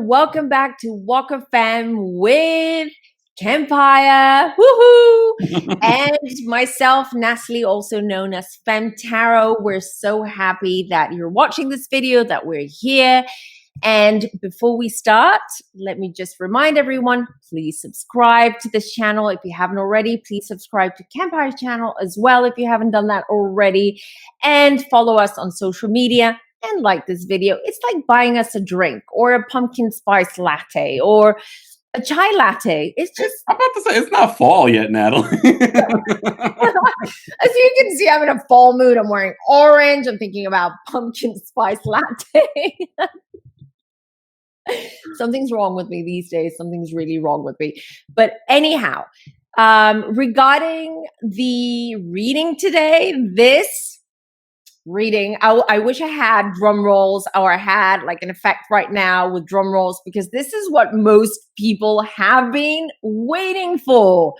everyone. Welcome back to Walk of Femme with KEMPIRE. Woohoo! And myself, Natalie, also known as Femme Tarot. We're so happy that you're watching this video, that we're here. And before we start, let me just remind everyone, please subscribe to this channel if you haven't already. Please subscribe to KEMPIRE's channel as well if you haven't done that already. And follow us on social media and like this video. It's like buying us a drink or a pumpkin spice latte or a chai latte. It's just... I'm about to say, it's not fall yet, Natalie. As you can see, I'm in a fall mood. I'm wearing orange. I'm thinking about pumpkin spice latte. Something's wrong with me these days. Something's really wrong with me. But anyhow, regarding the reading today, this reading, I wish I had drum rolls, or I had like an effect right now with drum rolls, because this is what most people have been waiting for.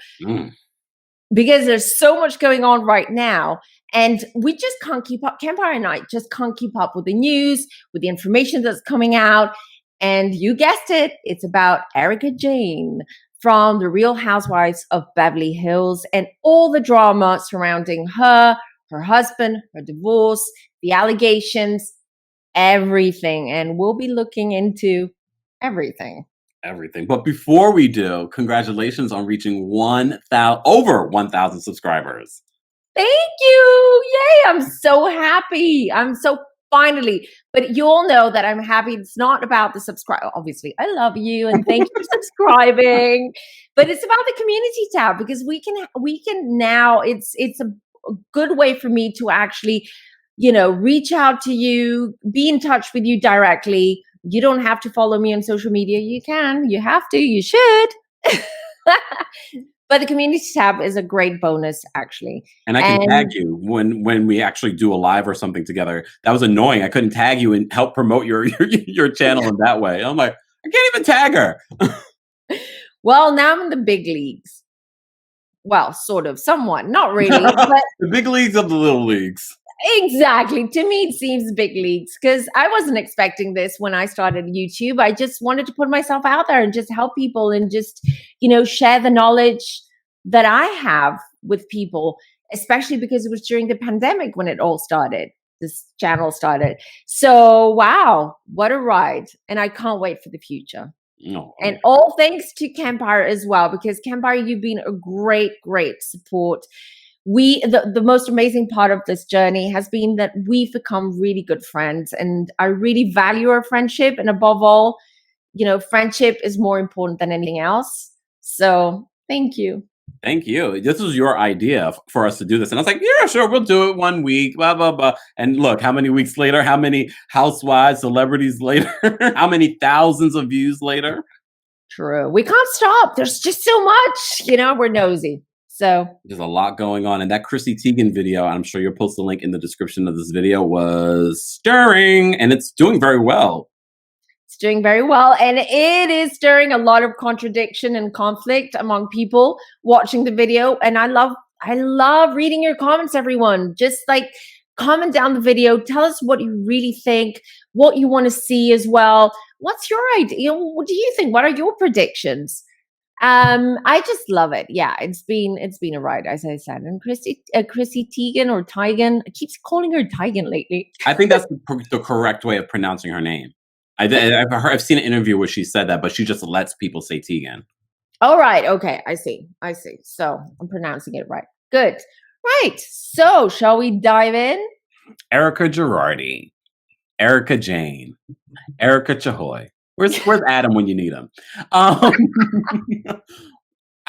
Because there's so much going on right now, and we just can't keep up. KEMPIRE and I just can't keep up with the news, with the information that's coming out. And you guessed it, it's about Erika Jayne from the Real Housewives of Beverly Hills and all the drama surrounding her husband, her divorce, the allegations, everything. And we'll be looking into everything. Everything. But before we do, congratulations on reaching over 1,000 subscribers. Thank you. Yay. I'm so happy. Finally, but you all know that I'm happy. It's not about the subscribe. Obviously, I love you and thank you for subscribing. But it's about the community tab, because we can now. It's a good way for me to actually, reach out to you, be in touch with you directly. You don't have to follow me on social media. You can. You have to. You should. But the community tab is a great bonus, actually. And I can tag you when we actually do a live or something together. That was annoying. I couldn't tag you and help promote your channel in that way. I'm like, I can't even tag her. Well, now I'm in the big leagues. Well, sort of, somewhat, not really. But the big leagues of the little leagues. Exactly. To me, it seems big leagues, because I wasn't expecting this when I started YouTube. I just wanted to put myself out there and just help people and just, share the knowledge that I have with people, especially because it was during the pandemic when it all started. This channel started. So, wow, what a ride. And I can't wait for the future. No. And all thanks to KEMPIRE as well, because KEMPIRE, you've been a great, great support. The most amazing part of this journey has been that we've become really good friends, and I really value our friendship. And above all, friendship is more important than anything else. So thank you. Thank you. This was your idea for us to do this. And I was like, yeah, sure, we'll do it 1 week, blah, blah, blah. And look, how many weeks later, how many housewives, celebrities later, how many thousands of views later? True. We can't stop. There's just so much, we're nosy. So there's a lot going on. And that Chrissy Teigen video, I'm sure you'll post the link in the description of this video, was stirring, and it's doing very well. It's doing very well. And it is stirring a lot of contradiction and conflict among people watching the video. And I love reading your comments, everyone. Just like comment down the video. Tell us what you really think, what you want to see as well. What's your idea? What do you think? What are your predictions? I just love it. Yeah, it's been a ride, as I said. And Chrissy Teigen or Teigen, I keep calling her Teigen lately. I think that's the correct way of pronouncing her name. I've seen an interview where she said that, but she just lets people say Teigen. All right. Okay. I see. So I'm pronouncing it right. Good. Right. So shall we dive in? Erika Jayne, Erika Jayne, Erika Chahoy. Where's Adam when you need him? I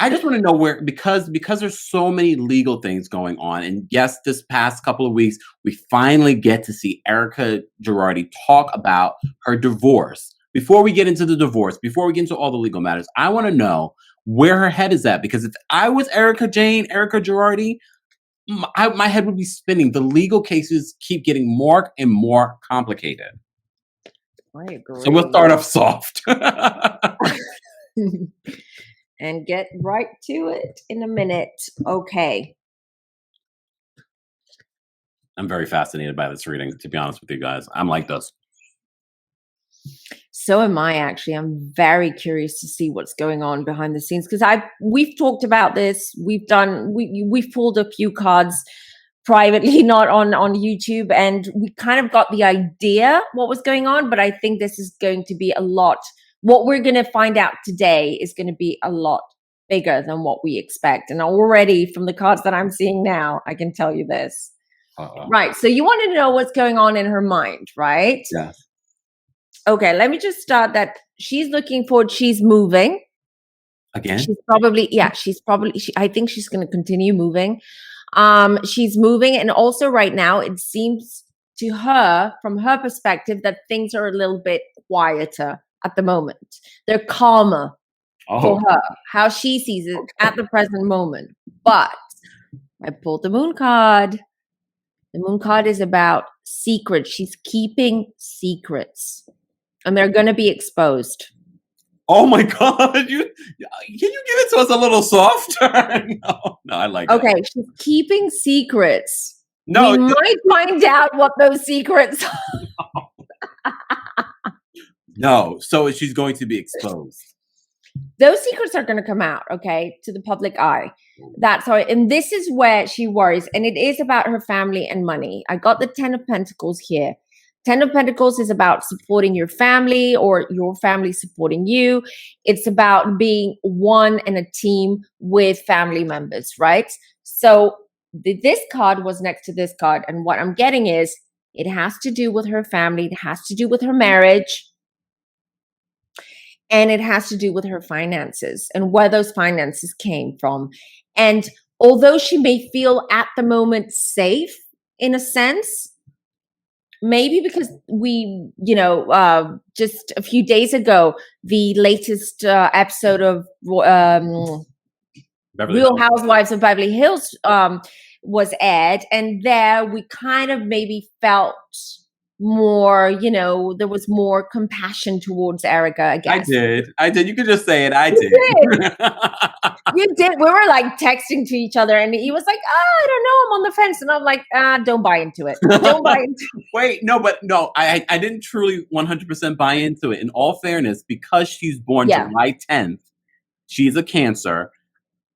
just want to know where, because there's so many legal things going on. And yes, this past couple of weeks, we finally get to see Erika Jayne talk about her divorce. Before we get into the divorce, before we get into all the legal matters, I want to know where her head is at. Because if I was Erika Jayne, my head would be spinning. The legal cases keep getting more and more complicated. I agree. So we'll start off soft. And get right to it in a minute. Okay. I'm very fascinated by this reading, to be honest with you guys. I'm like this. So am I actually. I'm very curious to see what's going on behind the scenes because we've talked about this. We've pulled a few cards privately, not on YouTube, and we kind of got the idea what was going on. But I think this is going to be a lot. What we're going to find out today is going to be a lot bigger than what we expect. And already from the cards that I'm seeing now, I can tell you this. Right. So you want to know what's going on in her mind, right? Yeah. Okay, let me just start that she's looking forward. She's moving. Again? I think she's going to continue moving. She's moving. And also right now, it seems to her, from her perspective, that things are a little bit quieter at the moment. They're calmer for her, how she sees it at the present moment. But I pulled the moon card. The moon card is about secrets. She's keeping secrets. And they're going to be exposed. Oh my God. Can you give it to us a little softer? No, I like it. Okay, she's keeping secrets. No. We might find out what those secrets are. No, so she's going to be exposed. Those secrets are going to come out, okay, to the public eye. That's how, and this is where she worries. And it is about her family and money. I got the 10 of Pentacles here. 10 of Pentacles is about supporting your family or your family supporting you. It's about being one and a team with family members, right? So this card was next to this card. And what I'm getting is it has to do with her family. It has to do with her marriage. And it has to do with her finances and where those finances came from. And although she may feel at the moment safe in a sense, maybe because we, just a few days ago, the latest episode of Real Housewives of Beverly Hills was aired. And there we kind of maybe felt more, there was more compassion towards Erika, I guess. I did. You could just say it. I did. You did. We were like texting to each other and he was like, I don't know. I'm on the fence. And I'm like, don't buy into it. Don't buy into it. Wait, I didn't truly 100% buy into it. In all fairness, because she's born July 10th, she's a Cancer.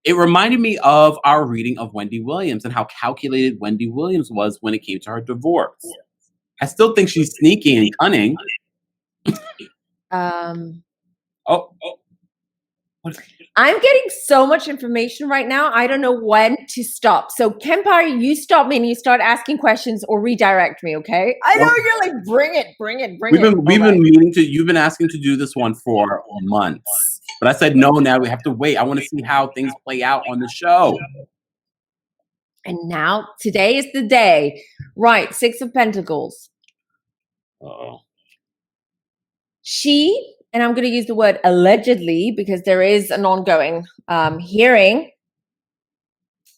It reminded me of our reading of Wendy Williams and how calculated Wendy Williams was when it came to her divorce. I still think she's sneaky and cunning. I'm getting so much information right now. I don't know when to stop. So KEMPIRE, you stop me and you start asking questions or redirect me, okay? I know you're like, bring it. We've been meaning to, you've been asking to do this one for months. But I said, no, now we have to wait. I want to see how things play out on the show. And now, today is the day. Right, 6 of Pentacles. Uh-oh. She, and I'm going to use the word allegedly because there is an ongoing hearing.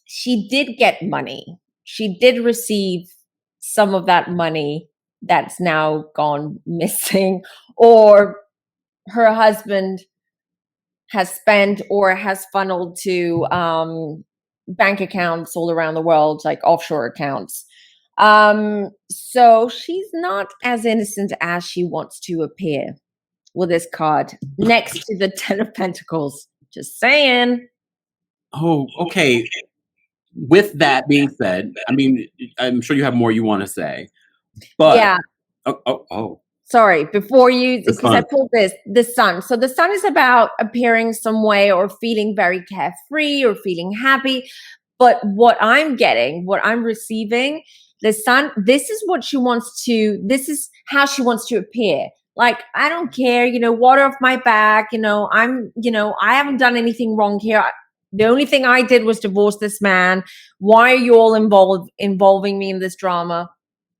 She did get money. She did receive some of that money that's now gone missing, or her husband has spent or has funneled to bank accounts all around the world, like offshore accounts. So she's not as innocent as she wants to appear with this card next to the 10 of Pentacles. Just saying. Oh, okay. With that being said, I mean, I'm sure you have more you want to say, but yeah. Oh. Sorry, before you, because I pulled the Sun. So the Sun is about appearing some way or feeling very carefree or feeling happy. But what I'm getting, what I'm receiving, the Sun, this is how she wants to appear. Like, I don't care, water off my back, I haven't done anything wrong here. The only thing I did was divorce this man. Why are you all involving me in this drama?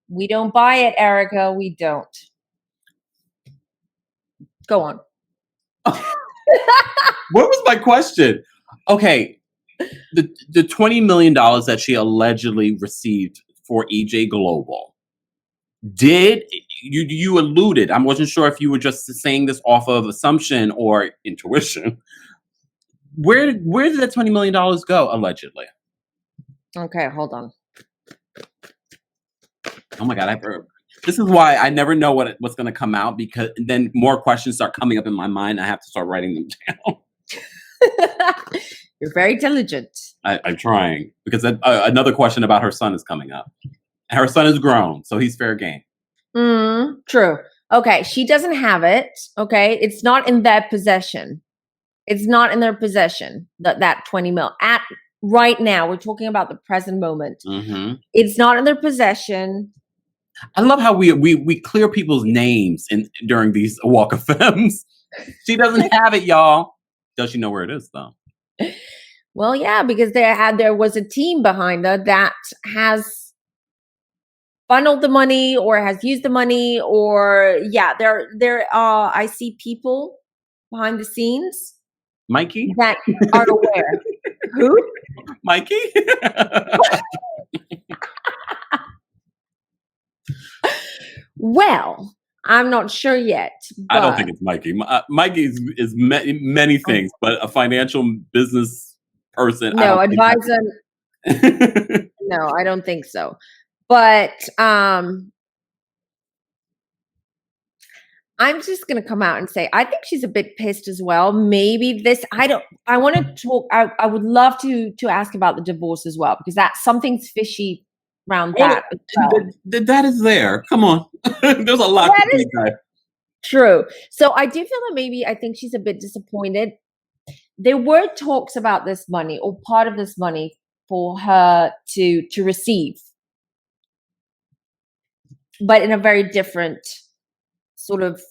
We don't buy it, Erika. We don't. Go on. What was my question? Okay. The $20 million that she allegedly received for EJ Global. Did you alluded? I wasn't sure if you were just saying this off of assumption or intuition. Where did that $20 million go, allegedly? Okay, hold on. Oh my God, I've heard. This is why I never know what's going to come out, because then more questions start coming up in my mind. I have to start writing them down. You're very diligent. I'm trying, because another question about her son is coming up. Her son is grown, so he's fair game. True. Okay, she doesn't have it. Okay, it's not in their possession. It's not in their possession, that 20 mil. At right now, we're talking about the present moment. Mm-hmm. It's not in their possession. I love how we clear people's names during these Walk of Femmes. She doesn't have it, y'all. Does she know where it is, though? Well, yeah, because there was a team behind her that has funneled the money or has used the money, or there are, I see people behind the scenes, Mikey, that are aware. Who? Mikey. Well, I'm not sure yet. I don't think it's Mikey. Mikey is many things, but a financial business person. No, advisor. No, I don't think so. But I'm just going to come out and say, I think she's a bit pissed as well. Maybe I want to talk. I would love to ask about the divorce as well, because something's fishy around that. That is there. Come on. There's a lot to think of. True. So I do feel that I think she's a bit disappointed. There were talks about this money, or part of this money, for her to receive, but in a very different sort of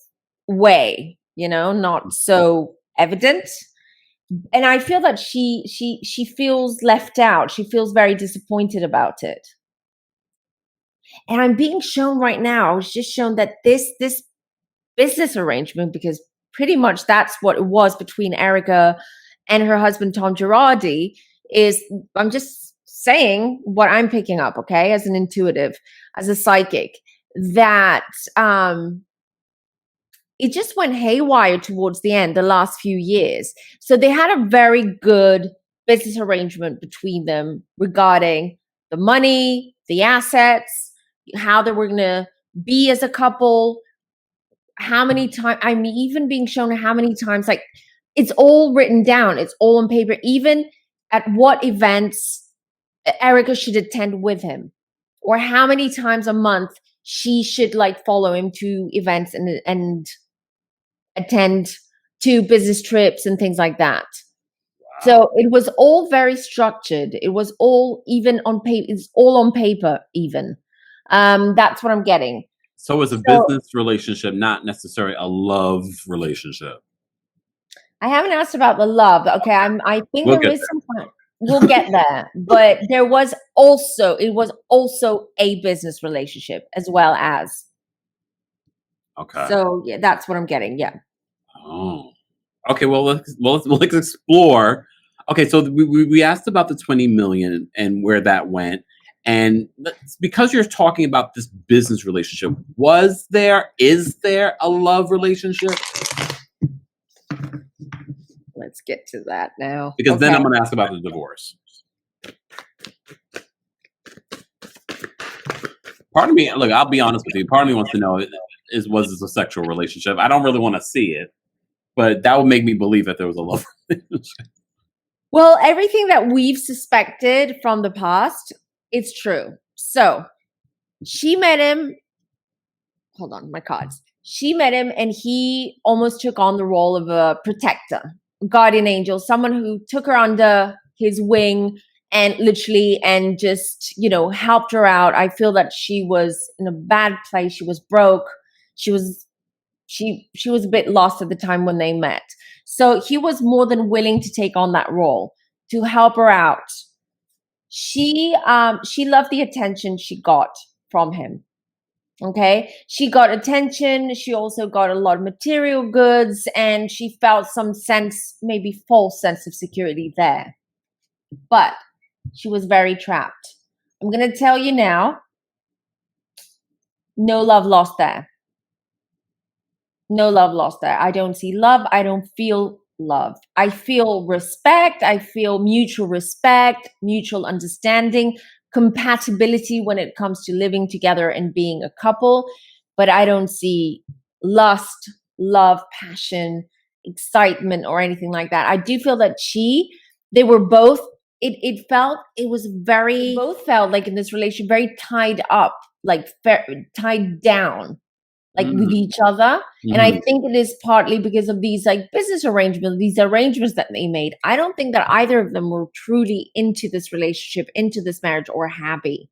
way, not so evident. And I feel that she feels left out. She feels very disappointed about it. And I'm being shown right now, I was just shown that this business arrangement, because pretty much that's what it was between Erika and her husband, Tom Girardi, is, I'm just saying what I'm picking up, okay, as an intuitive, as a psychic, that it just went haywire towards the end, the last few years. So they had a very good business arrangement between them regarding the money, the assets, how they were going to be as a couple, how many times, I'm even being shown how many times, like, it's all written down, it's all on paper, even at what events Erika should attend with him, or how many times a month she should follow him to events and attend to business trips and things like that. Wow. So it was all very structured. It was all even on paper. It's all on paper even. That's what I'm getting. So it's a business relationship, not necessarily a love relationship. I haven't asked about the love. Okay, I think there is some point. We'll get there. But it was also a business relationship as well as. Okay. So yeah, that's what I'm getting. Yeah. Oh. Okay. Well, let's explore. Okay, so we asked about the 20 million and where that went. And because you're talking about this business relationship, is there a love relationship? Let's get to that now. Because then I'm going to ask about the divorce. Part of me, look, I'll be honest with you. Part of me wants to know, was this a sexual relationship? I don't really want to see it, but that would make me believe that there was a love relationship. Well, everything that we've suspected from the past, it's true. So she met him. Hold on, my cards. She met him and he almost took on the role of a protector, guardian angel, someone who took her under his wing and literally and just, helped her out. I feel that she was in a bad place. She was broke. She was a bit lost at the time when they met. So he was more than willing to take on that role to help her out. She loved the attention she got from him. Okay. She got attention. She also got a lot of material goods, and she felt some sense, maybe false sense of security there. But she was very trapped. I'm going to tell you now, no love lost there. No love lost there. I don't see love. I don't feel love. I feel respect. I feel mutual respect, mutual understanding, compatibility when it comes to living together and being a couple, but I don't see lust, love, passion, excitement, or anything like that. I do feel that they were both, it felt, it was very, both felt like in this relationship, very tied up, like tied down, like with each other. And I think it is partly because of these like business arrangements, these arrangements that they made. I don't think that either of them were truly into this relationship, into this marriage, or happy.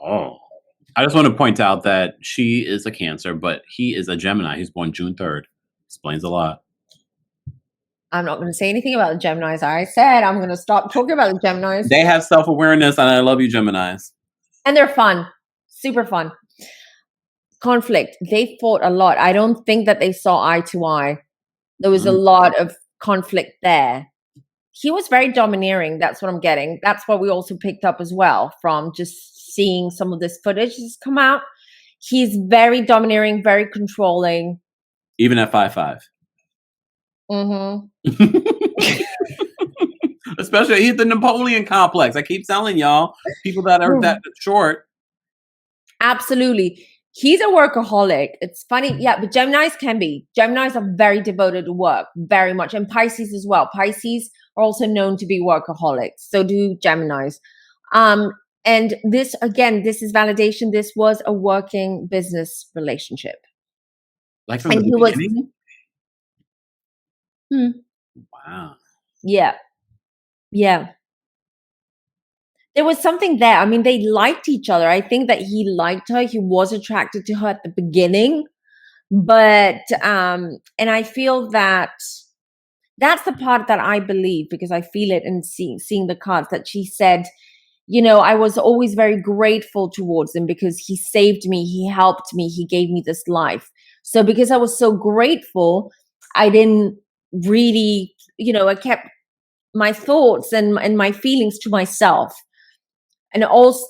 Oh, I just want to point out that she is a Cancer, but he is a Gemini. He's born June 3rd. Explains a lot. I'm not going to say anything about the Geminis. I said I'm going to stop talking about the Geminis. They have self-awareness, and I love you, Geminis. And they're fun. Super fun. Conflict. They fought a lot. I don't think that they saw eye to eye. There was a lot of conflict there. He was very domineering. That's what I'm getting. That's what we also picked up as well from just seeing some of this footage that's come out. He's very domineering, very controlling. Even at 5'5". Especially, he's the Napoleon complex. I keep telling y'all, people that are that short. Absolutely. He's a workaholic. It's funny. Yeah, but Geminis can be. Geminis are very devoted to work, very much. And Pisces as well. Pisces are also known to be workaholics. So do Geminis. And this, again, this is validation. This was a working business relationship. Like from the beginning? Wow. Yeah. Yeah. There was something there. I mean, they liked each other. I think that he liked her. He was attracted to her at the beginning. But, and I feel that that's the part that I believe, because I feel it in seeing the cards, that she said, you know, I was always very grateful towards him because he saved me. He helped me. He gave me this life. So because I was so grateful, I didn't really, you know, I kept my thoughts and my feelings to myself. And also,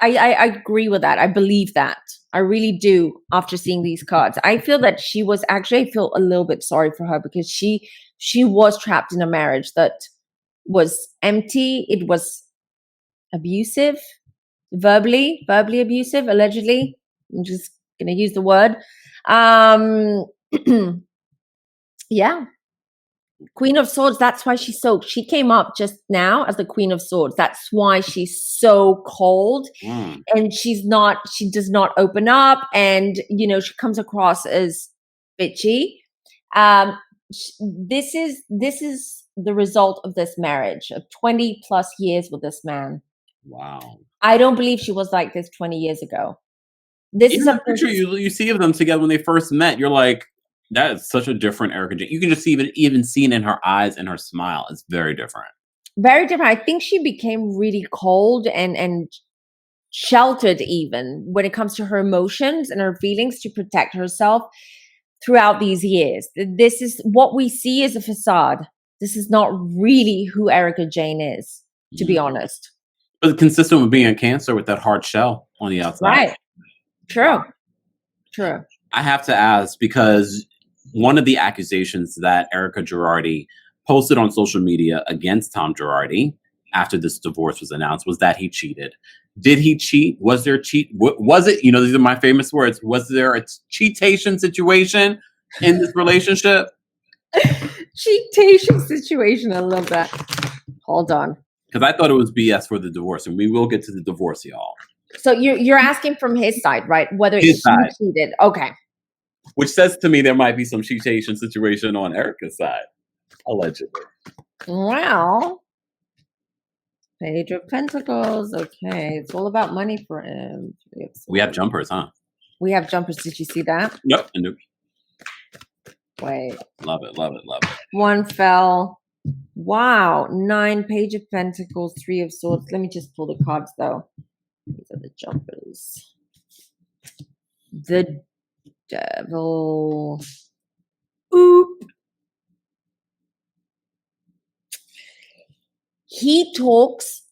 I agree with that. I believe that. I really do after seeing these cards. I feel that she was actually, I feel a little bit sorry for her because she was trapped in a marriage that was empty. It was abusive, verbally abusive, allegedly. I'm just going to use the word. Yeah. Queen of Swords, that's why she came up just now as the Queen of Swords. That's why she's so cold and she does not open up, and, you know, she comes across as bitchy. This is the result of this marriage of 20 plus years with this man. Wow. I don't believe she was like this 20 years ago. This Even is a picture you see of them together when they first met. You're like, that is such a different Erika Jayne. You can just even see it in her eyes and her smile. It's very different. Very different. I think she became really cold and sheltered even when it comes to her emotions and her feelings to protect herself throughout these years. This is what we see as a facade. This is not really who Erika Jayne is, to be honest. But consistent with being a Cancer with that hard shell on the outside. Right. True. True. I have to ask, because one of the accusations that Erika Girardi posted on social media against Tom Girardi after this divorce was announced was that he cheated. Did he cheat? Was there was it, you know, these are my famous words, was there a cheatation situation in this relationship? Cheatation situation. I love that. Hold on. Because I thought it was BS for the divorce, and we will get to the divorce, y'all. So you're asking from his side, right? Whether he cheated. Okay. Which says to me there might be some cheatation situation on Erika's side, allegedly. Well, Page of Pentacles. Okay, it's all about money for him. We have jumpers, huh? We have jumpers. Did you see that? Yep. Wait. Love it, love it, love it. One fell. Wow. 9, Page of Pentacles, 3 of Swords. Let me just pull the cards, though. These are the jumpers. The Devil. Oop. He talks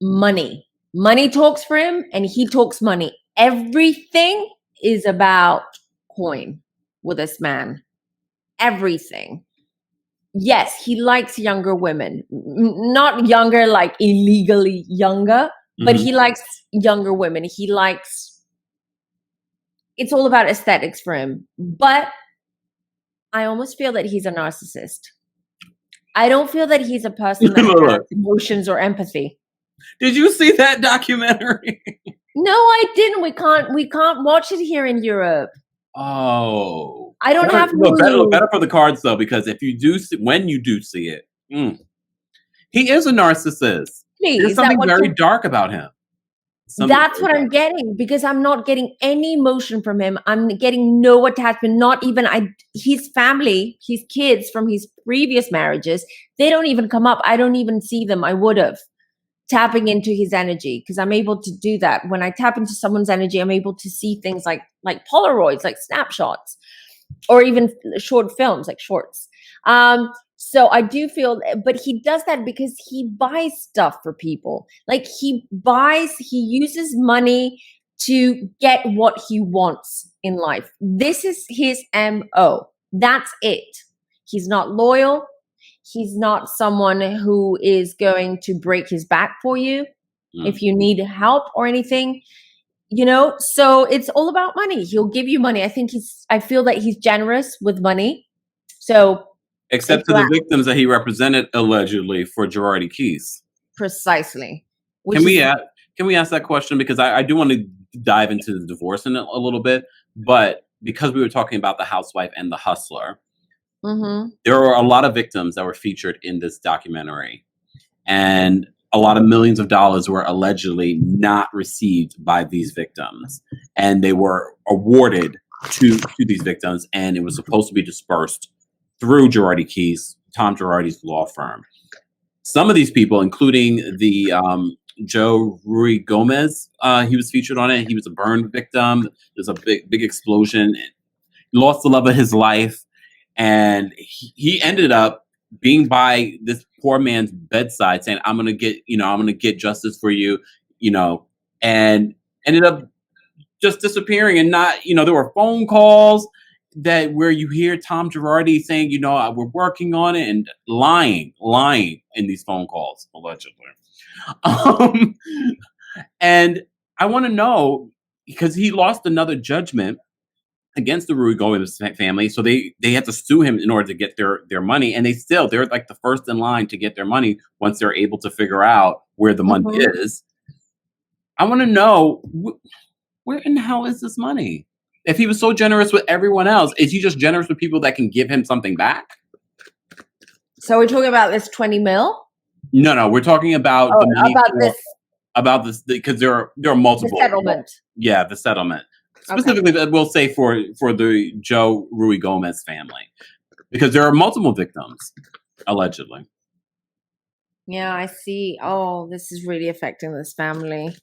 money. Money talks for him, and he talks money. Everything is about coin with this man. Everything. yes, he likes younger women. Not younger, like illegally younger, but he likes younger women. He likes, it's all about aesthetics for him. But I almost feel that he's a narcissist. I don't feel that he's a person that has emotions or empathy. Did you see that documentary? No, I didn't. We can't watch it here in Europe. Oh, I don't have better for the cards though, because if you do see, when you do see it, he is a narcissist. Please, there's something very dark about him. That's what I'm getting, because I'm not getting any emotion from him. I'm getting no attachment, not even his family, his kids from his previous marriages. They don't even come up. I don't even see them. I would have. Tapping into his energy, because I'm able to do that. When I tap into someone's energy, I'm able to see things like Polaroids, like snapshots, or even short films, like shorts. So I do feel, but he does that because he buys stuff for people. Like he uses money to get what he wants in life. This is his MO. That's it. He's not loyal. He's not someone who is going to break his back for you if you need help or anything, so it's all about money. He'll give you money. I feel that he's generous with money. So except to the victims that he represented allegedly for Girardi Keys. Precisely. Can we ask that question? Because I do want to dive into the divorce in a little bit, but because we were talking about the housewife and the hustler, there were a lot of victims that were featured in this documentary, and a lot of millions of dollars were allegedly not received by these victims, and they were awarded to these victims, and it was supposed to be dispersed through Girardi Keys, Tom Girardi's law firm. Some of these people, including the Joe Ruy Gomez, he was featured on it. He was a burn victim. There's a big explosion. He lost the love of his life. And he ended up being by this poor man's bedside saying, I'm going to get justice for you, and ended up just disappearing. And not, there were phone calls where you hear Tom Girardi saying, we're working on it, and lying in these phone calls, allegedly. And I want to know, because he lost another judgment against the Ruy Gomez family, so they had to sue him in order to get their money, and they're like the first in line to get their money once they're able to figure out where the money is. I want to know, where in the hell is this money? If he was so generous with everyone else, is he just generous with people that can give him something back? So we're talking about this 20 mil? No, we're talking about the money about this, because there are multiple. The settlement. Yeah, the settlement. Specifically, we'll say for the Joe Ruy Gomez family, because there are multiple victims, allegedly. Yeah, I see. Oh, this is really affecting this family.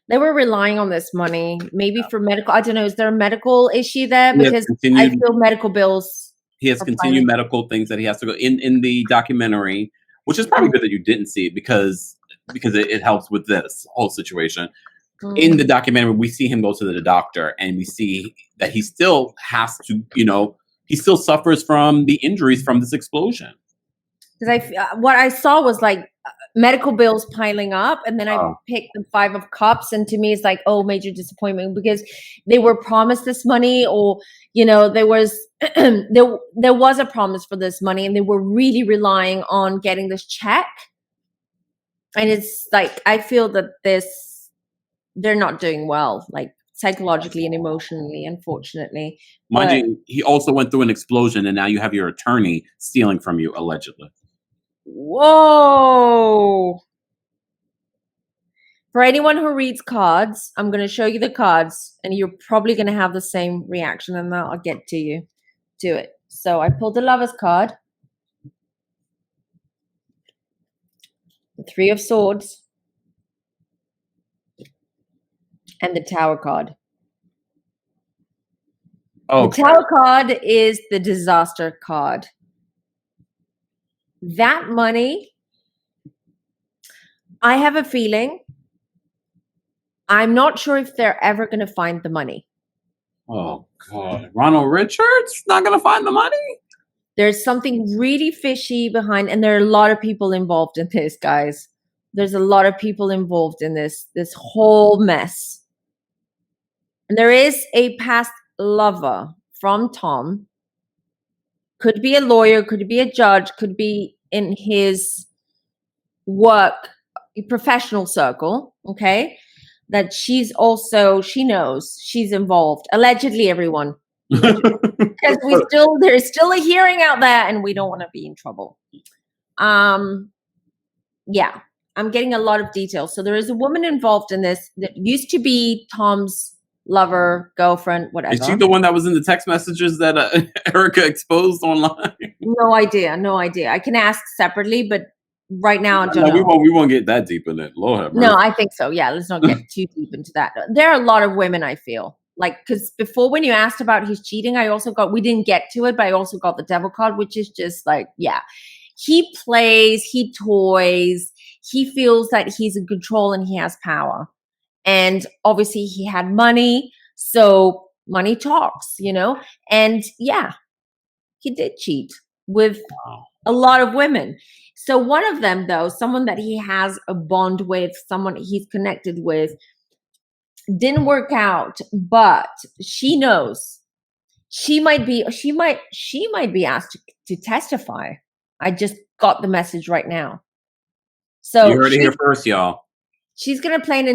They were relying on this money, maybe for medical. I don't know. Is there a medical issue there? Because I feel medical bills. He has continued medical things that he has to go in the documentary, which is probably good that you didn't see it, because it helps with this whole situation. In the documentary, we see him go to the doctor, and we see that he still has to, he still suffers from the injuries from this explosion. Because what I saw was like medical bills piling up, and then I picked the 5 of Cups, and to me it's like, oh, major disappointment, because they were promised this money, or there was there was a promise for this money, and they were really relying on getting this check. And it's like, I feel that they're not doing well, like psychologically and emotionally, unfortunately. Mind you, he also went through an explosion, and now you have your attorney stealing from you, allegedly. Whoa. For anyone who reads cards, I'm going to show you the cards, and you're probably going to have the same reaction, and I'll get to it. So I pulled the Lover's card, the 3 of Swords, and the Tower card. Okay. The Tower card is the disaster card. That money, I have a feeling, I'm not sure if they're ever going to find the money. Oh, God. Ronald Richards not going to find the money? There's something really fishy behind, and there are a lot of people involved in this, guys. There's a lot of people involved in this whole mess. And there is a past lover from Tom. Could be a lawyer, could be a judge, could be in his work, professional circle, okay? That she knows she's involved. Allegedly, everyone. Because there's still a hearing out there and we don't want to be in trouble. Yeah, I'm getting a lot of details. So there is a woman involved in this that used to be Tom's lover, girlfriend, whatever. Is she the one that was in the text messages that Erika exposed online? No idea. I can ask separately, but right now I don't know. We won't get that deep in it. Lord have mercy. No, I think so. Yeah, let's not get too deep into that. There are a lot of women, I feel. Like, because before when you asked about his cheating, we didn't get to it, but I also got the devil card, which is just like, yeah. He plays, he toys, he feels that he's in control and he has power. And obviously he had money, so money talks, And yeah, he did cheat with a lot of women. So one of them, though, someone that he has a bond with, someone he's connected with, didn't work out, but she knows she might be asked to testify. I just got the message right now. So you heard it here first, y'all. She's gonna play an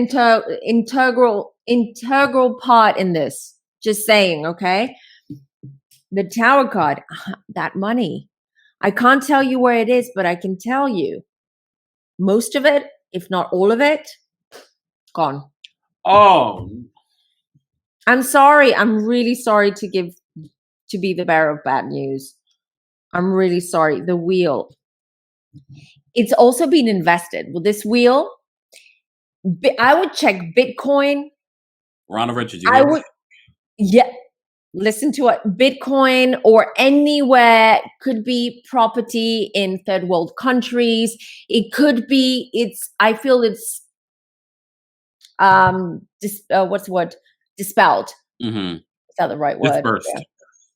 integral part in this. Just saying, okay? The Tower card, that money. I can't tell you where it is, but I can tell you most of it, if not all of it, gone. Oh. I'm sorry. I'm really sorry to be the bearer of bad news. I'm really sorry. The wheel. It's also been invested. With this wheel, I would check Bitcoin. Ronald Richards. Yeah. Listen to it. Bitcoin or anywhere, could be property in third world countries. It could be, I feel it's, what's the word? Dispelled. Mm-hmm. Is that the right word? Dispersed. Yeah.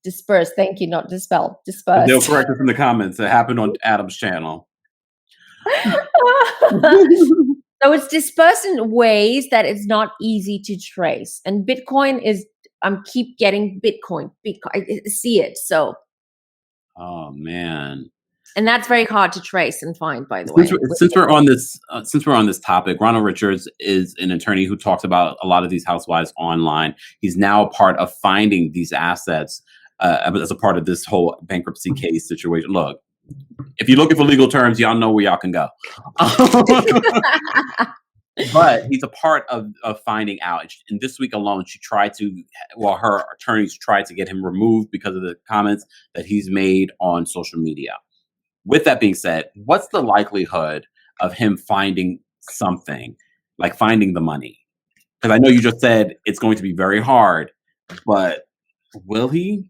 Dispersed. Thank you. Not dispelled. Dispersed. They'll correct us in the comments. It happened on Adam's channel. So it's dispersed in ways that it's not easy to trace. And Bitcoin is, keep getting Bitcoin. I see it. So. Oh man. And that's very hard to trace and find, by the way. Since we're on this topic, Ronald Richards is an attorney who talks about a lot of these housewives online. He's now a part of finding these assets as a part of this whole bankruptcy case situation. Look, if you're looking for legal terms, y'all know where y'all can go. But he's a part of finding out. And this week alone, her attorneys tried to get him removed because of the comments that he's made on social media. With that being said, what's the likelihood of him finding something, like finding the money? Because I know you just said it's going to be very hard, but will he?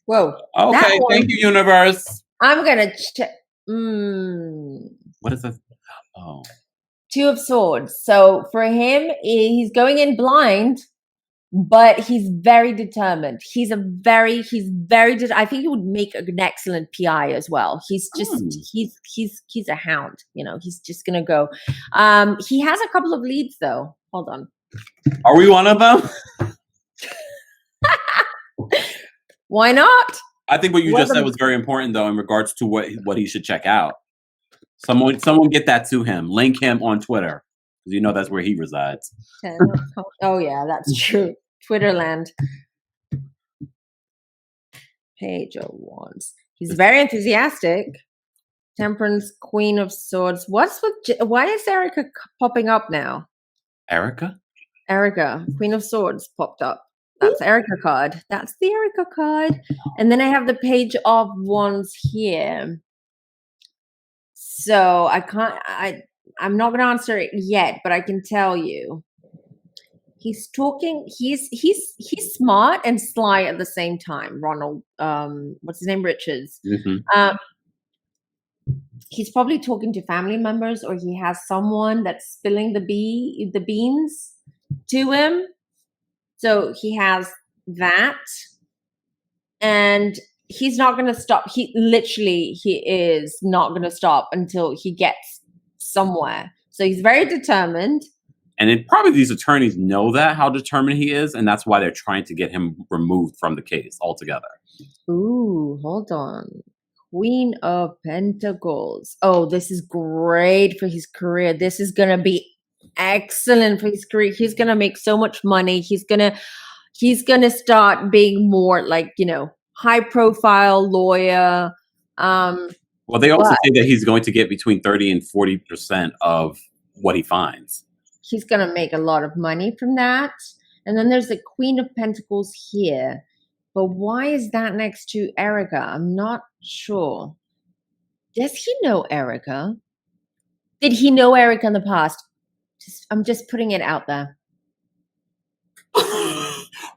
Whoa. Okay, thank you, universe. I'm going to check. What is this? Oh. Two of Swords. So for him, he's going in blind, but he's very determined. I think he would make an excellent PI as well. He's just, he's a hound, he's just going to go. He has a couple of leads though. Hold on. Are we one of them? Why not? I think what you just said was very important though, in regards to what he should check out. Someone get that to him. Link him on Twitter, because that's where he resides. Oh yeah, that's true. Twitterland. Page of Wands. He's very enthusiastic. Temperance, Queen of Swords. Why is Erika popping up now? Erika, Queen of Swords popped up. That's Erika card. That's the Erika card. And then I have the Page of Wands here. So I'm not going to answer it yet, but I can tell you. He's talking, he's smart and sly at the same time. Ronald, what's his name? Richards. Mm-hmm. He's probably talking to family members, or he has someone that's spilling the beans to him. So he has that. And he's not going to stop. He is not going to stop until he gets somewhere. So he's very determined. And probably these attorneys know that, how determined he is, and that's why they're trying to get him removed from the case altogether. Ooh, hold on. Queen of Pentacles. Oh, this is great for his career. This is going to be excellent for his career. He's going to make so much money. He's going to start being more like, high profile lawyer. Well, they also say that he's going to get between 30 and 40% of what he finds. He's going to make a lot of money from that. And then there's the Queen of Pentacles here. But why is that next to Erika? I'm not sure. Does he know Erika? Did he know Erika in the past? I'm just putting it out there.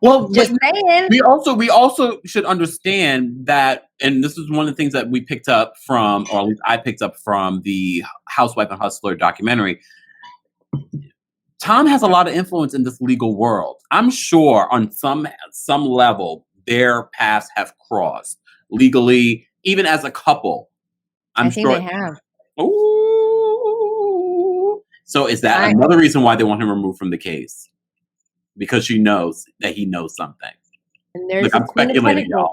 Well, just saying. We also should understand that, and this is one of the things that we picked up from, or at least I picked up from the Housewife and Hustler documentary. Tom has a lot of influence in this legal world. I'm sure on some level their paths have crossed legally, even as a couple. I think they have. Ooh. So is that another reason why they want him removed from the case? Because she knows that he knows something. And there's I'm speculating, y'all.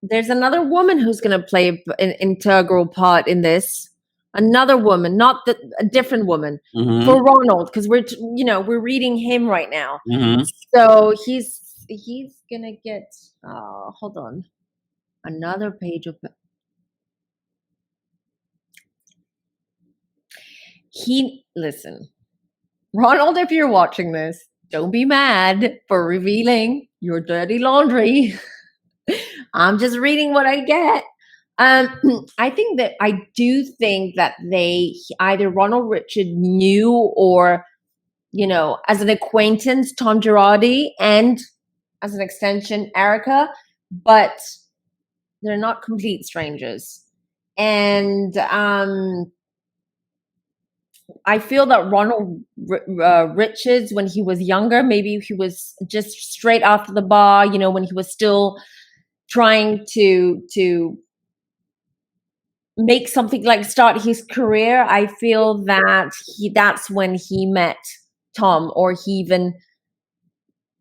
There's another woman who's going to play an integral part in this. Another woman, not a different woman, for Ronald, because we're reading him right now. So he's gonna get. Hold on, another page of. Listen, Ronald, if you're watching this, don't be mad for revealing your dirty laundry. I'm just reading what I get. I do think that either Ronald Richards knew or, as an acquaintance, Tom Girardi, and as an extension, Erika, but they're not complete strangers. And I feel that Ronald Richards, when he was younger, maybe he was just straight after the bar, when he was still trying to make something like start his career. I feel that that's when he met Tom, or he even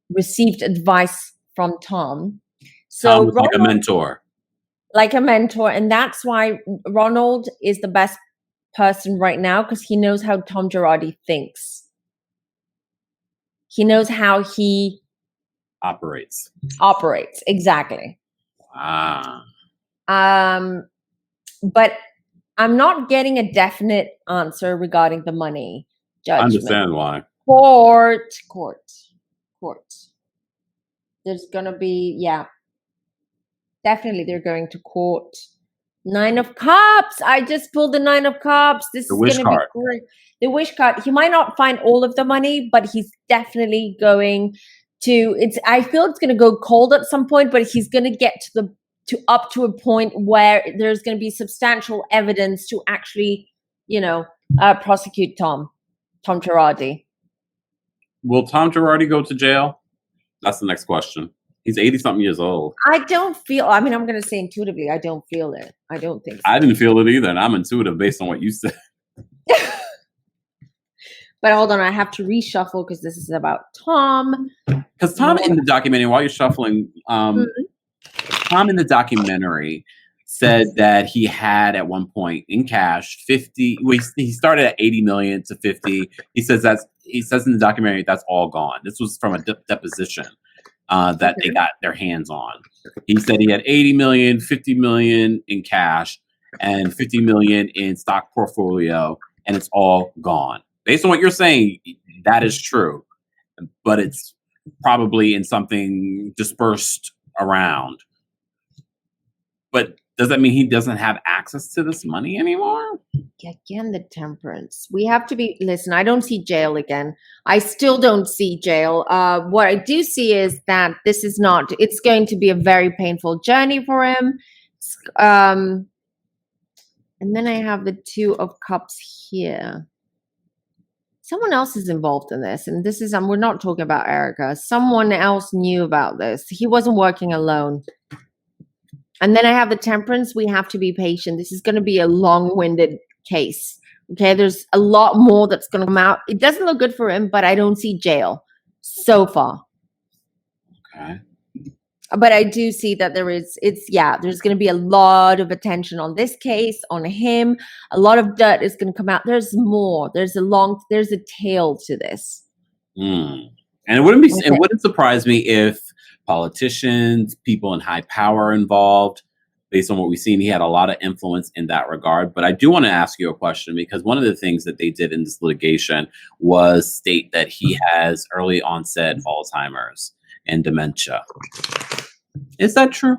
received advice from Tom. So Tom was like a mentor. And that's why Ronald is the best person right now, because he knows how Tom Girardi thinks. He knows how he operates. Exactly. Wow. But I'm not getting a definite answer regarding the money judgment. I understand why. Court. There's gonna be, definitely they're going to court. 9 of Cups. I just pulled the 9 of Cups. This is gonna be great. The wish card. He might not find all of the money, but he's definitely going to. I feel it's gonna go cold at some point, but he's gonna get up to a point where there's going to be substantial evidence to actually, prosecute Tom Girardi. Will Tom Girardi go to jail? That's the next question. He's 80-something years old. I'm going to say intuitively, I don't feel it. I don't think so. I didn't feel it either, and I'm intuitive based on what you said. But hold on, I have to reshuffle because this is about Tom. Because Tom in the documentary, while you're shuffling, Tom in the documentary said that he had at one point in cash 50. He started at 80 million to 50. He says in the documentary that's all gone. This was from a deposition that they got their hands on. He said he had 80 million, 50 million in cash, and 50 million in stock portfolio, and it's all gone. Based on what you're saying, that is true, but it's probably in something dispersed around. But does that mean he doesn't have access to this money anymore? Again, the temperance. We have to be, listen, I don't see jail again. I still don't see jail. What I do see is that it's going to be a very painful journey for him. And then I have the 2 of Cups here. Someone else is involved in this. And this is, we're not talking about Erika. Someone else knew about this. He wasn't working alone. And then I have the temperance. We have to be patient. This is going to be a long-winded case. Okay, there's a lot more that's going to come out. It doesn't look good for him, but I don't see jail so far. Okay. But I do see that there's going to be a lot of attention on this case, on him. A lot of dirt is going to come out. There's more. There's a tail to this. And it wouldn't surprise me if politicians, people in high power are involved. Based on what we've seen, he had a lot of influence in that regard. But I do want to ask you a question, because one of the things that they did in this litigation was state that he has early onset Alzheimer's and dementia. Is that true?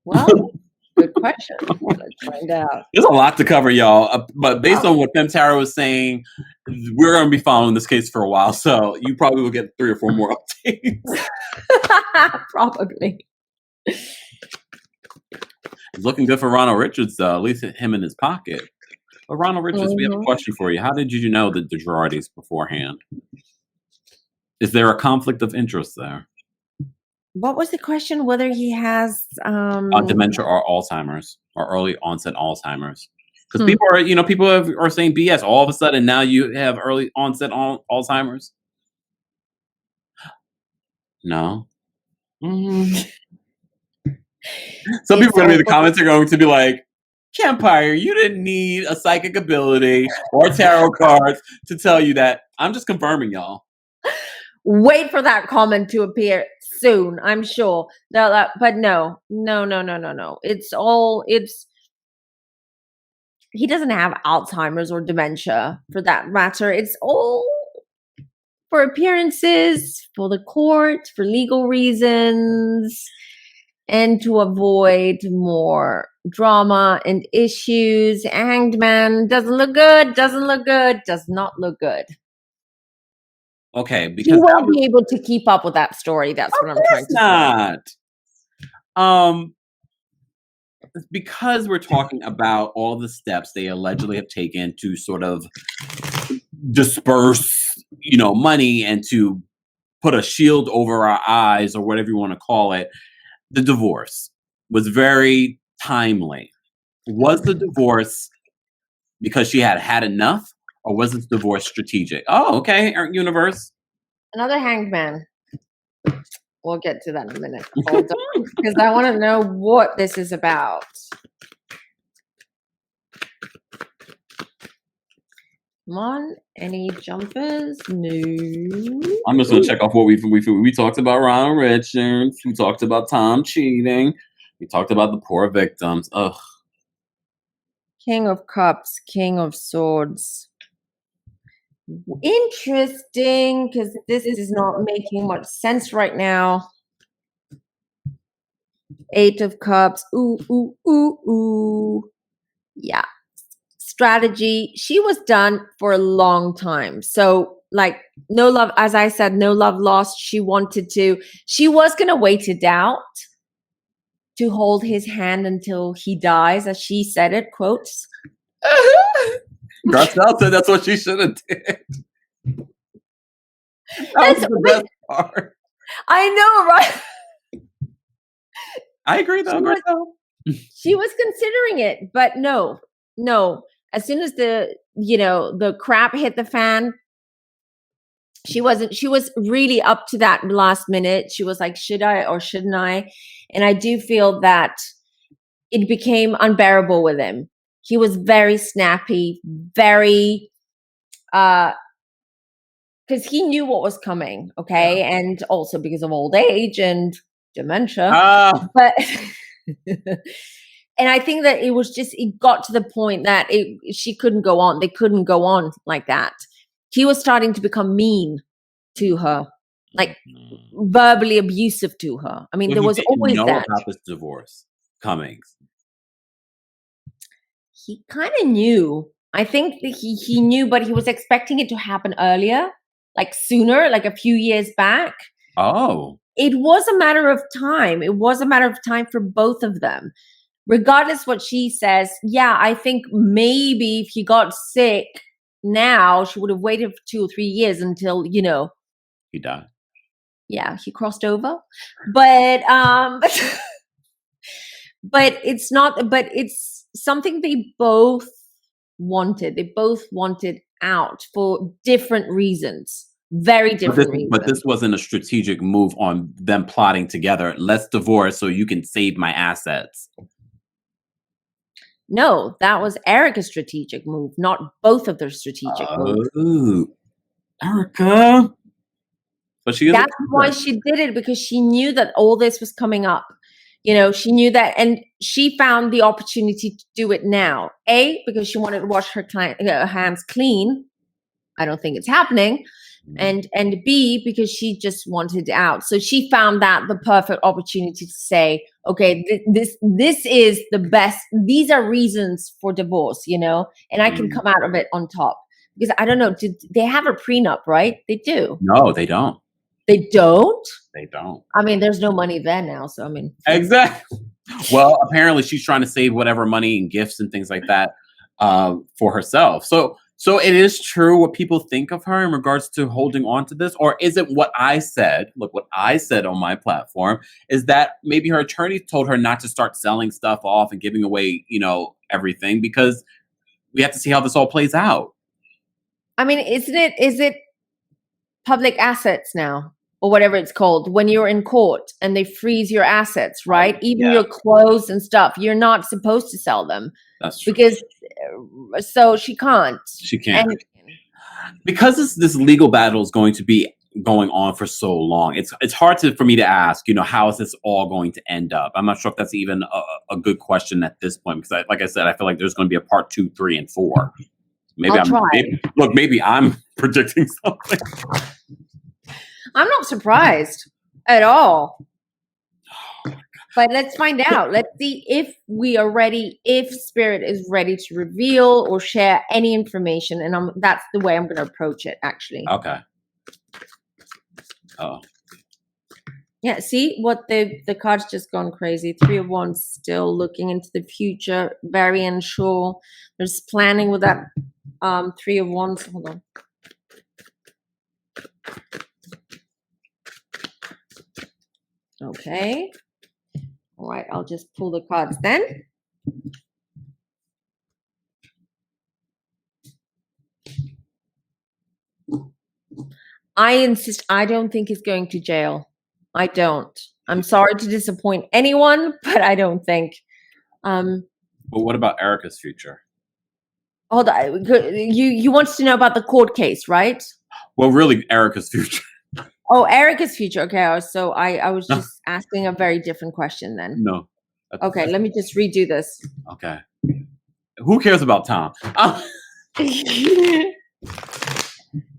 Well, good question. Let's find out. There's a lot to cover, y'all. But based on what KEMPIRE was saying, we're going to be following this case for a while. So you probably will get 3 or 4 more updates. Probably. It's looking good for Ronald Richards, though. At least him in his pocket. But Ronald Richards, we have a question for you. How did you know the Girardis beforehand? Is there a conflict of interest there? What was the question? Whether he has dementia or Alzheimer's or early onset Alzheimer's? Because people are saying BS. All of a sudden, now you have early onset Alzheimer's. No. Some people are going to be the comments are going to be like, KEMPIRE, you didn't need a psychic ability or tarot cards to tell you that. I'm just confirming, y'all. Wait for that comment to appear soon, I'm sure. But no. He doesn't have Alzheimer's or dementia for that matter. It's all for appearances, for the court, for legal reasons, and to avoid more drama and issues. Hanged man does not look good. Okay, because you won't be able to keep up with that story. That's what I'm trying to say. Because we're talking about all the steps they allegedly have taken to sort of disperse, money and to put a shield over our eyes or whatever you want to call it. The divorce was very timely. Was the divorce because she had enough? Or was this divorce strategic? Oh, okay, universe. Another hanged man. We'll get to that in a minute. Hold on, because I want to know what this is about. Come on, any jumpers? No. I'm just gonna check off what we talked about. Ronald Richards. We talked about Tom cheating. We talked about the poor victims. Ugh. King of Cups, King of Swords. Interesting, because this is not making much sense right now. 8 of Cups. Ooh. Yeah. Strategy. She was done for a long time. So, no love, as I said, no love lost. She was going to wait it out to hold his hand until he dies, as she said it, quotes. Garcelle said that's what she should have did. That's the best part. I know, right? I agree, though, Garcelle. She was considering it, but no. As soon as the crap hit the fan, she was really up to that last minute. She was like, should I or shouldn't I? And I do feel that it became unbearable with him. He was very snappy, very, because he knew what was coming, okay? Yeah. And also because of old age and dementia. But, and I think that it got to the point that she couldn't go on. They couldn't go on like that. He was starting to become mean to her, like verbally abusive to her. I mean, there was always that. About this divorce coming. He kind of knew. I think that he knew, but he was expecting it to happen earlier, like sooner, like a few years back. Oh. It was a matter of time. It was a matter of time for both of them. Regardless what she says, yeah, I think maybe if he got sick now, she would have waited for 2 or 3 years until, he died. Yeah, he crossed over. But but it's not, but it's something they both wanted. They both wanted out for different reasons. Very different But reasons. this wasn't a strategic move on them plotting together. Let's divorce so you can save my assets. No, that was Erika's strategic move, not both of their strategic moves. Oh, Erika. But she is. That's why she did it, because she knew that all this was coming up. You know, she knew that, and she found the opportunity to do it now. A, because she wanted to wash her hands clean. I don't think it's happening. And B, because she just wanted out. So she found that the perfect opportunity to say, okay, this is the best. These are reasons for divorce, you know, and I can come out of it on top. Because I don't know, did they have a prenup, right? They do. No, they don't. They don't? They don't. I mean, there's no money there now. So, I mean. Exactly. Well, apparently she's trying to save whatever money and gifts and things like that for herself. So it is true what people think of her in regards to holding on to this? Or is it what I said? Look, what I said on my platform is that maybe her attorney told her not to start selling stuff off and giving away, you know, everything, because we have to see how this all plays out. I mean, is it public assets now, or whatever it's called, when you're in court and they freeze your assets, right? Even your clothes and stuff, you're not supposed to sell them. That's true. Because so she can't. She can't. Because this legal battle is going to be going on for so long, it's hard for me to ask, you know, how is this all going to end up? I'm not sure if that's even a good question at this point, because like I said, I feel like there's going to be a part 2, 3, and 4. Maybe I'm predicting something. I'm not surprised at all. But let's find out. Let's see if we are ready, if Spirit is ready to reveal or share any information. And that's the way I'm going to approach it, actually. Okay. Oh. Yeah, see what the card's just gone crazy. 3 of Wands, still looking into the future, very unsure. There's planning with that 3 of Wands. Hold on. Okay. All right, I'll just pull the cards then. I insist, I don't think he's going to jail. I don't. I'm sorry to disappoint anyone, but I don't think. But what about Erika's future? Hold on. You wanted to know about the court case, right? Well, really, Erika's future. Oh, Erika's future. Okay, so I was just asking a very different question then. No. Okay, let me just redo this. Okay. Who cares about Tom?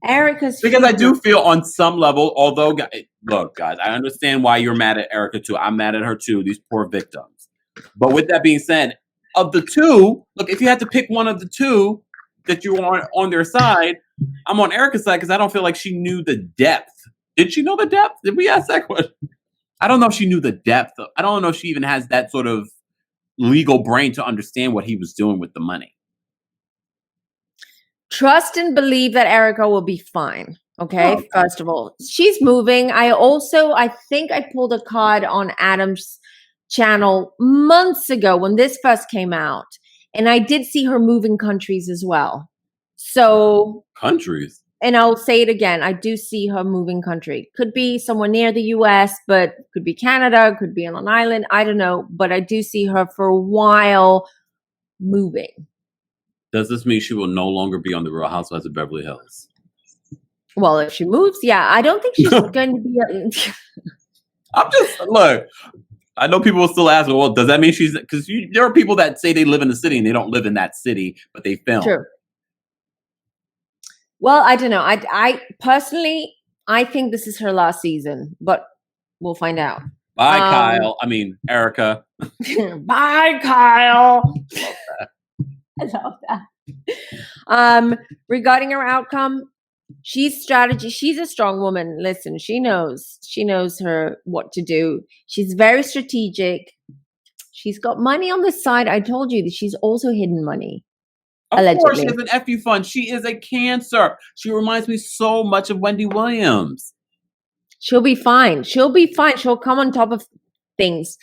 Erika's because future. I do feel on some level, although, look, guys, I understand why you're mad at Erika too. I'm mad at her too, these poor victims. But with that being said, of the two, look, if you had to pick one of the two that you want on their side, I'm on Erika's side because I don't feel like she knew the depth. Did she know the depth? Did we ask that question? I don't know if she knew the depth. I don't know if she even has that sort of legal brain to understand what he was doing with the money. Trust and believe that Erika will be fine. Okay, first of all, she's moving. I think I pulled a card on Adam's channel months ago when this first came out, and I did see her moving countries as well. So countries. And I'll say it again. I do see her moving country. Could be somewhere near the US, but could be Canada, could be on an island. I don't know. But I do see her for a while moving. Does this mean she will no longer be on the Real Housewives of Beverly Hills? Well, if she moves, yeah. I don't think she's going to be. Look, I know people will still ask, well, does that mean she's, because there are people that say they live in the city and they don't live in that city, but they film. True. Well, I don't know. I personally, I think this is her last season, but we'll find out. Bye, Kyle. I mean, Erika. Bye, Kyle. I love that. Regarding her outcome, she's a strong woman. Listen, she knows her what to do. She's very strategic. She's got money on the side. I told you that she's also hidden money. Of course, she has an FU fund. She is a Cancer. She reminds me so much of Wendy Williams. She'll be fine. She'll be fine. She'll come on top of things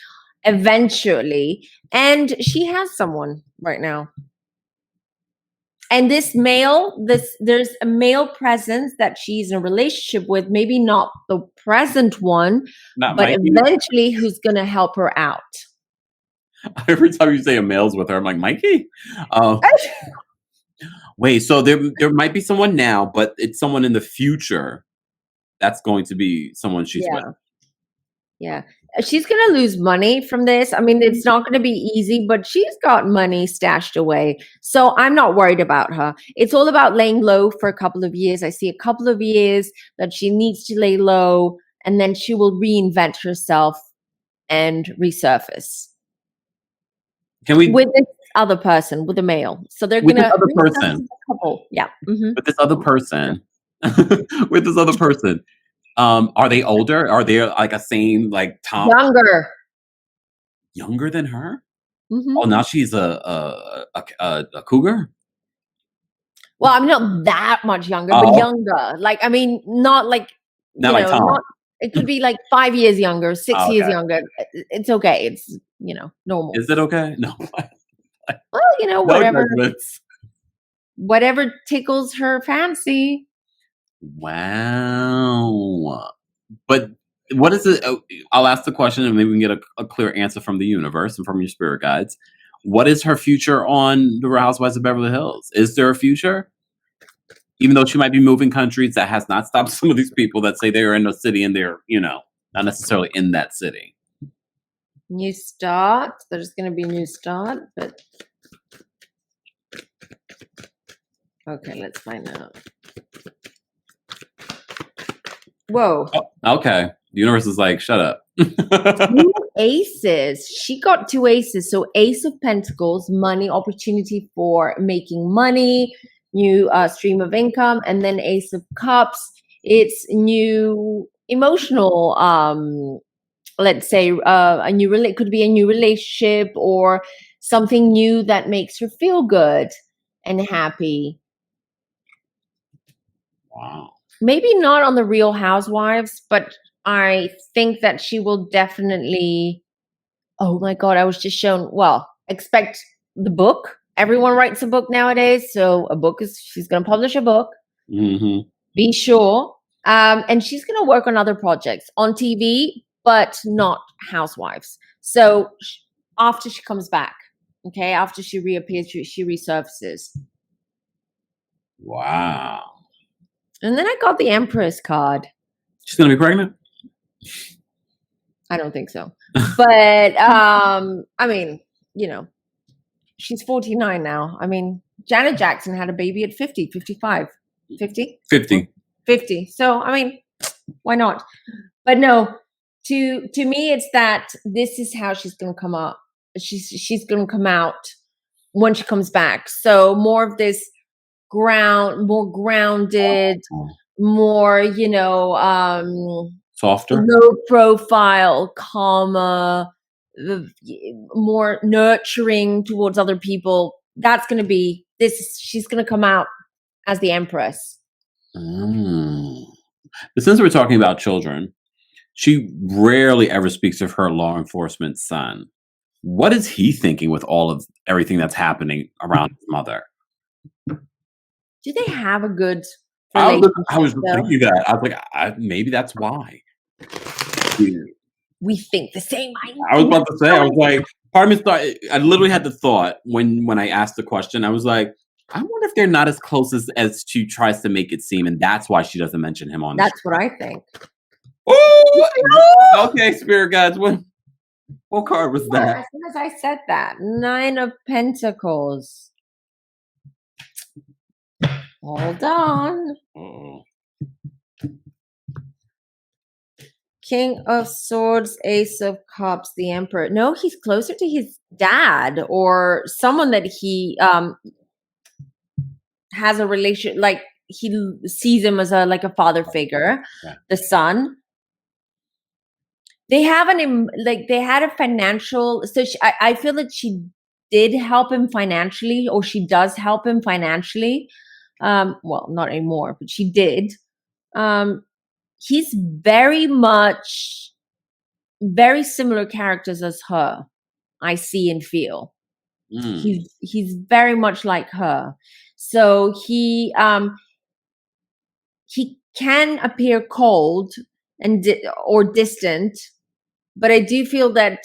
eventually. And she has someone right now. And there's a male presence that she's in a relationship with, maybe not the present one, Not but Mikey. eventually who's going to help her out. Every time you say a male's with her, I'm like, Mikey? Wait, so there might be someone now, but it's someone in the future that's going to be someone she's with. Yeah. She's going to lose money from this. I mean, it's not going to be easy, but she's got money stashed away. So I'm not worried about her. It's all about laying low for a couple of years. I see a couple of years that she needs to lay low, and then she will reinvent herself and resurface. Can we with this other person, with a male? So they're with gonna this other person? Couple, yeah. Mm-hmm. With this other person, with this other person, are they older? Are they like a same like Tom? Younger than her? Mm-hmm. Oh, now she's a cougar. Well, I'm not that much younger, but younger. Like, I mean, not like Tom. It could be like 5 years younger, 6 years younger. It's okay. It's normal. Is it okay? No. Well, whatever tickles her fancy. Wow. But what is it? I'll ask the question and maybe we can get a clear answer from the universe and from your spirit guides. What is her future on the Real Housewives of Beverly Hills? Is there a future? Even though she might be moving countries, that has not stopped some of these people that say they're in a city and they're, not necessarily in that city. New start. There's going to be a new start, but okay, let's find out. Whoa. Oh, okay. The universe is like, shut up. 2 aces. She got 2 aces. So Ace of Pentacles, money, opportunity for making money, new stream of income, and then Ace of Cups. It's new emotional, let's say, could be a new relationship or something new that makes her feel good and happy. Wow. Maybe not on the Real Housewives, but I think that she will definitely. Oh my God, I was just shown. Well, expect the book. Everyone writes a book nowadays. So she's going to publish a book. Mm-hmm. Be sure. And she's going to work on other projects on TV, but not Housewives. So after she comes back, okay, after she reappears, she resurfaces. Wow. And then I got the Empress card. She's going to be pregnant? I don't think so. But, I mean, she's 49 now. I mean, Janet Jackson had a baby at 50, 55, 50? 50. So, I mean, why not? But no, to me, it's that this is how she's going to come up. She's going to come out when she comes back. So more of this more grounded, more, softer, low profile, calmer, more nurturing towards other people. That's going to be this. She's going to come out as the Empress. But since we're talking about children, she rarely ever speaks of her law enforcement son. What is he thinking with everything that's happening around his mother? Do they have a good relationship? I was thinking that. I was like, maybe that's why. We think the same. I was about to say, I was like, part of me thought, I literally had the thought when I asked the question, I was like, I wonder if they're not as close as she tries to make it seem, and that's why she doesn't mention him on. That's what I think. Oh, okay, spirit guides. What card was that? As soon as I said that, 9 of Pentacles. Hold on. King of Swords, Ace of Cups, the Emperor. No, he's closer to his dad or someone that he has a relation, like he sees him as a father figure, the son. They have they had a financial, so I feel that she did help him financially, or she does help him financially. Well, not anymore, but she did. he's very similar characters as her. I see and feel. He's very much like her. So he can appear cold and or distant, but I do feel that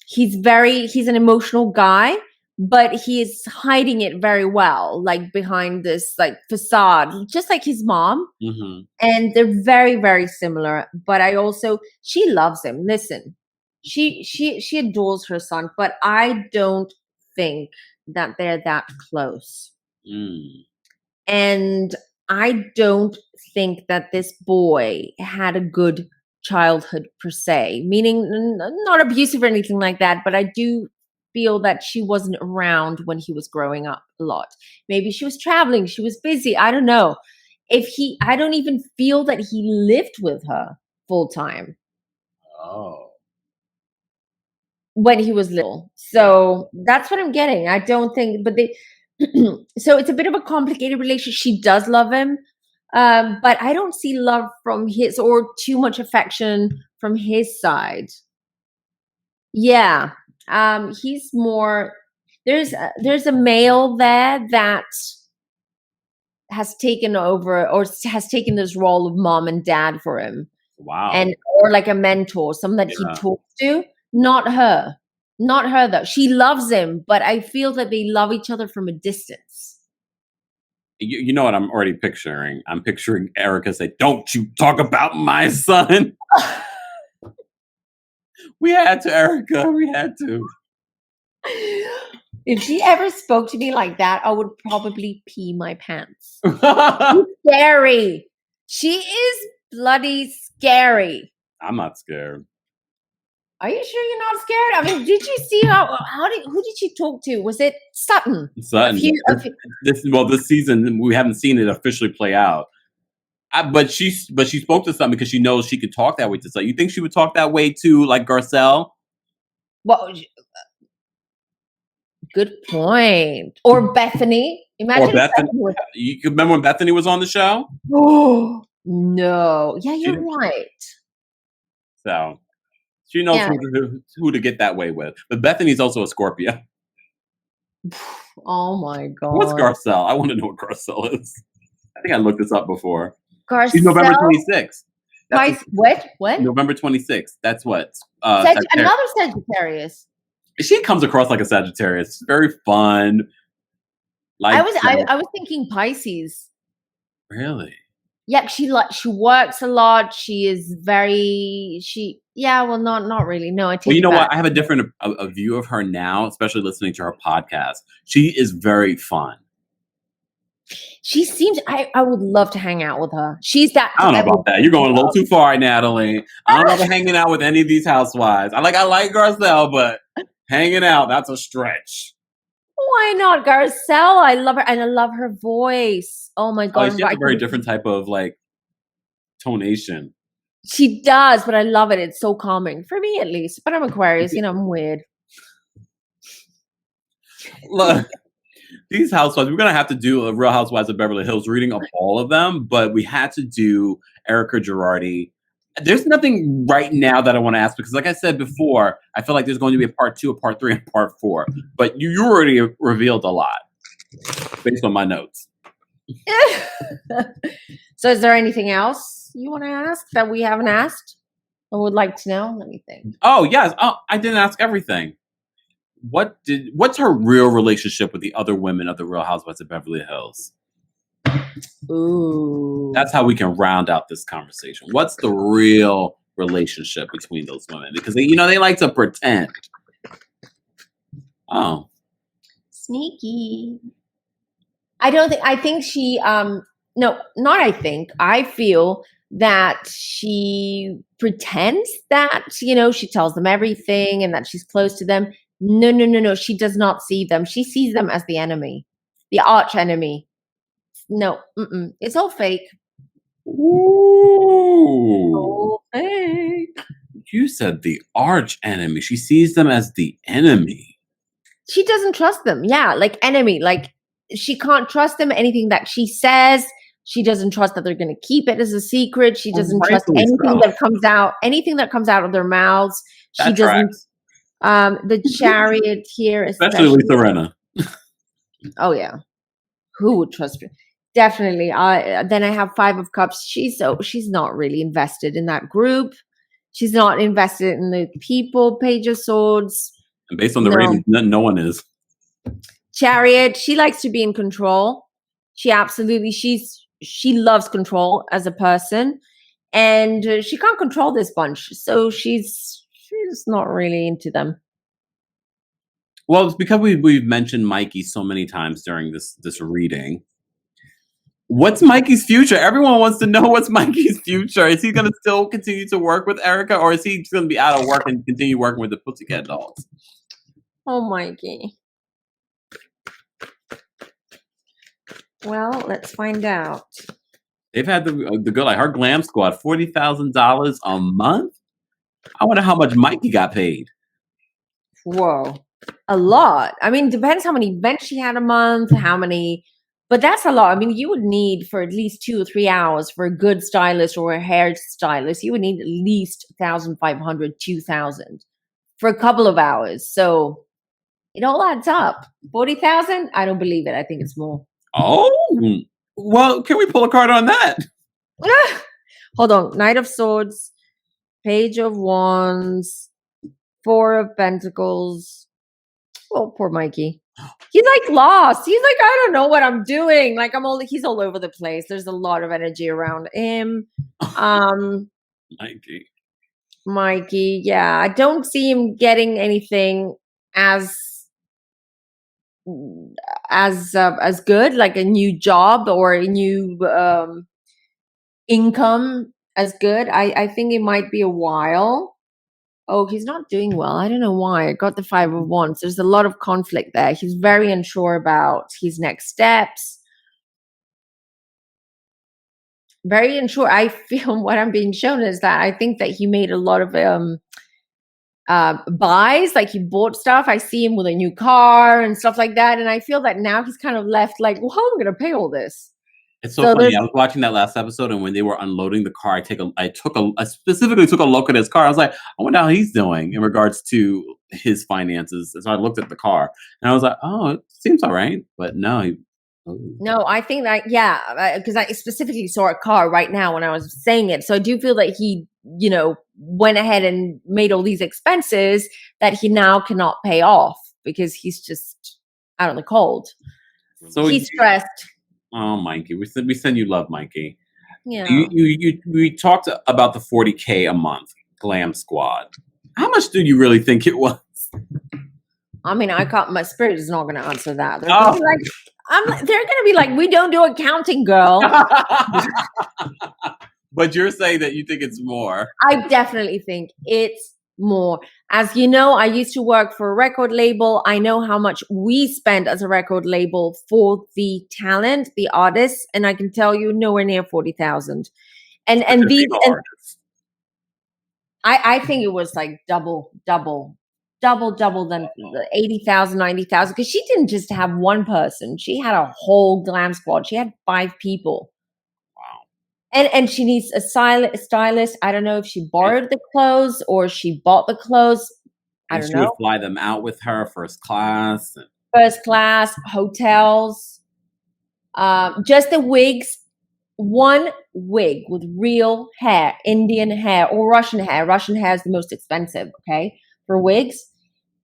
he's an emotional guy, but he is hiding it very well, like behind this like facade, just like his mom. And they're very, very similar. But she loves him. Listen, she adores her son, but I don't think that they're that close. And I don't think that this boy had a good childhood per se, meaning not abusive or anything like that, but I do feel that she wasn't around when he was growing up a lot. Maybe she was traveling, she was busy, I don't know. I don't even feel that he lived with her full time. When he was little. So that's what I'm getting. I don't think, but so it's a bit of a complicated relationship. She does love him, but I don't see love from his, or too much affection from his side. Yeah. He's more, there's a male there that has taken over or has taken this role of mom and dad for him. Wow. Or like a mentor, someone that he talks to. Not her though. She loves him, but I feel that they love each other from a distance. You know what I'm already picturing? I'm picturing Erika say, "Don't you talk about my son." We had to, Erika. We had to. If she ever spoke to me like that, I would probably pee my pants. She's scary. She is bloody scary. I'm not scared. Are you sure you're not scared? I mean, did you see who did she talk to? Was it Sutton? This season we haven't seen it officially play out. But she spoke to Sutton because she knows she could talk that way to Sutton. You think she would talk that way to like Garcelle? Well, good point. Or Bethany. Imagine. Or Bethany. You remember when Bethany was on the show? Oh no! Yeah, you're right. So she knows who to get that way with. But Bethany's also a Scorpio. Oh my god! What's Garcelle? I want to know what Garcelle is. I think I looked this up before. Garcelle? She's November 26th. What? November 26th. That's what. Another Sagittarius. She comes across like a Sagittarius. Very fun. Like I was thinking Pisces. Really? Yeah, she works a lot. She is very not really. No, I take. Well, you know what? I have a different a view of her now, especially listening to her podcast. She is very fun. She seems. I would love to hang out with her. She's that. I don't know about that. You're going a little too far, Natalie. I don't know about hanging out with any of these housewives. I like Garcelle, but hanging out, that's a stretch. Why not Garcelle? I love her, and I love her voice. Oh my god, she has a very different type of like tonation. She does, but I love it. It's so calming for me, at least. But I'm Aquarius, I'm weird. Look, these housewives, we're gonna have to do a Real Housewives of Beverly Hills reading of all of them, but we had to do Erika Jayne. There's nothing right now that I want to ask because, like I said before, I feel like there's going to be a part 2, a part 3, and a part 4. But you already revealed a lot based on my notes. So, is there anything else you want to ask that we haven't asked or would like to know? Let me think. Oh yes. Oh, I didn't ask everything. What's her real relationship with the other women of the Real Housewives of Beverly Hills? Ooh. That's how we can round out this conversation. What's the real relationship between those women? Because they like to pretend. Oh. Sneaky. I feel that she pretends that, she tells them everything and that she's close to them. No. She does not see them. She sees them as the enemy, the arch enemy. No, it's all fake. Ooh. All fake. You said the arch enemy. She sees them as the enemy. She doesn't trust them. Yeah, like enemy. Like she can't trust them. Anything that she says, She doesn't trust that they're going to keep it as a secret. She doesn't trust Rightfully anything so. that comes out, of their mouths. She That doesn't. tracks. The Chariot here, Especially especially. Lisa Rinna. Oh yeah, who would trust her? Definitely. Then I have Five of Cups. She's not really invested in that group. She's not invested in the people. Page of Swords. And based on the No. ratings, no one is. Chariot. She likes to be in control. She loves control as a person, and she can't control this bunch. So she's not really into them. Well, it's because we've mentioned Mikey so many times during this reading. What's Mikey's future? Everyone wants to know what's Mikey's future. Is he going to still continue to work with Erika, or is he just going to be out of work and continue working with the Pussycat Dolls? Oh, Mikey. Well, let's find out. They've had the good, like her glam squad, $40,000 a month. I wonder how much Mikey got paid. Whoa, a lot. I mean, depends how many events she had a month, how many. But that's a lot. I mean, you would need for at least 2 or 3 hours for a good stylist or a hair stylist. You would need at least 1,500, 2,000 for a couple of hours. So it all adds up. 40,000? I don't believe it. I think it's more. Oh, well, can we pull a card on that? Hold on. Knight of Swords, Page of Wands, Four of Pentacles. Oh, poor Mikey. He's like lost. He's like, I don't know what I'm doing. Like he's all over the place. There's a lot of energy around him. Mikey. Yeah. I don't see him getting anything as good, like a new job or a new income as good. I think it might be a while. Oh, he's not doing well. I don't know why. I got the Five of Wands. There's a lot of conflict there. He's very unsure about his next steps. Very unsure. I feel what I'm being shown is that I think that he made a lot of buys, like he bought stuff. I see him with a new car and stuff like that. And I feel that now he's kind of left like, well, how am I going to pay all this? It's so funny. I was watching that last episode, and when they were unloading the car, I specifically took a look at his car. I was like, I wonder how he's doing in regards to his finances. And so I looked at the car, and I was like, oh, it seems all right. But no, no, I think that because I specifically saw a car right now when I was saying it. So I do feel that he, went ahead and made all these expenses that he now cannot pay off because he's just out in the cold. So he's stressed. Oh, Mikey, we send you love, Mikey. Yeah. We talked about the $40K a month glam squad. How much do you really think it was? I mean, my spirit is not going to answer that. They're going to be like, we don't do accounting, girl. But you're saying that you think it's more. I definitely think it's more. As you know, I used to work for a record label. I know how much we spend as a record label for the talent, the artists, and I can tell you nowhere near 40,000. And these, I think it was like double than 80,000, 90,000. Because she didn't just have one person; she had a whole glam squad. She had 5 people. And she needs a stylist. I don't know if she borrowed the clothes or she bought the clothes. I don't know. She would fly them out with her first class. First class, hotels. Just the wigs. One wig with real hair, Indian hair or Russian hair. Russian hair is the most expensive, okay? For wigs.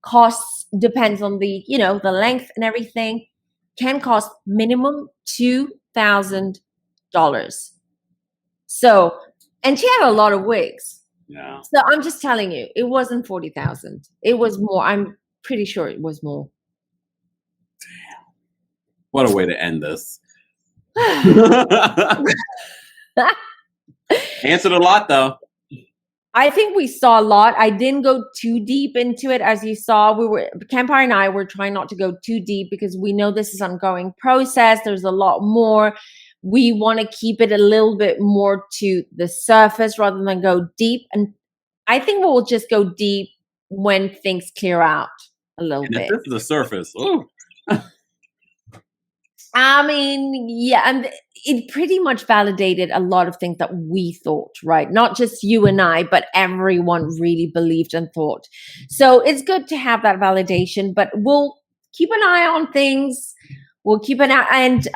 Costs, depends on the length and everything. Can cost minimum $2,000. So, and she had a lot of wigs. Yeah. So I'm just telling you, it wasn't 40,000. It was more. I'm pretty sure it was more. Damn. What a way to end this. Answered a lot, though. I think we saw a lot. I didn't go too deep into it. As you saw, KEMPIRE and I were trying not to go too deep because we know this is an ongoing process. There's a lot more. We want to keep it a little bit more to the surface rather than go deep. And I think we'll just go deep when things clear out a little bit. This is the surface. Ooh. I mean, yeah, and it pretty much validated a lot of things that we thought, right? Not just you and I, but everyone really believed and thought. So it's good to have that validation, but we'll keep an eye on things. We'll keep an eye, and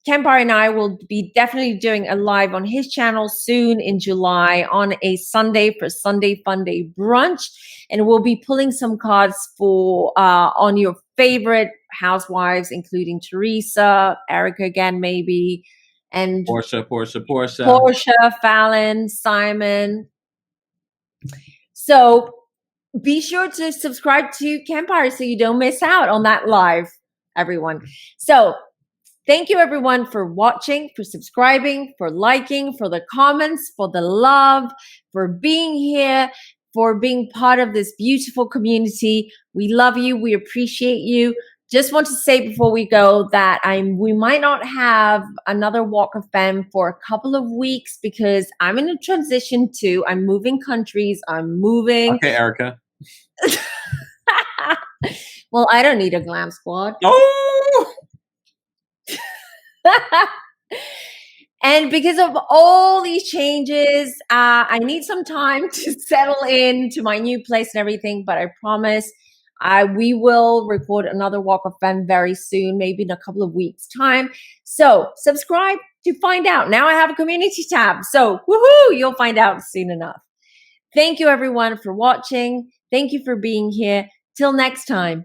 KEMPIRE and I will be definitely doing a live on his channel soon in July on a Sunday for Sunday Fun Day brunch, and we'll be pulling some cards for on your favorite housewives, including Teresa, Erika again, maybe, and Portia, Fallon, Simon. So be sure to subscribe to KEMPIRE so you don't miss out on that live, everyone. So thank you, everyone, for watching, for subscribing, for liking, for the comments, for the love, for being here, for being part of this beautiful community. We love you. We appreciate you. Just want to say before we go that we might not have another Walk of Femme for a couple of weeks because I'm in a transition too. I'm moving countries. I'm moving. Okay, Erika. Well, I don't need a glam squad. Oh! And because of all these changes, I need some time to settle into my new place and everything. But I promise we will record another Walk of Femme very soon, maybe in a couple of weeks' time. So subscribe to find out. Now I have a community tab. So woohoo, you'll find out soon enough. Thank you, everyone, for watching. Thank you for being here. Till next time.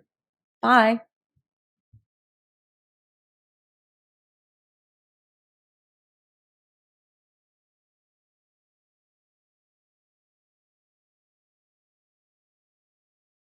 Bye.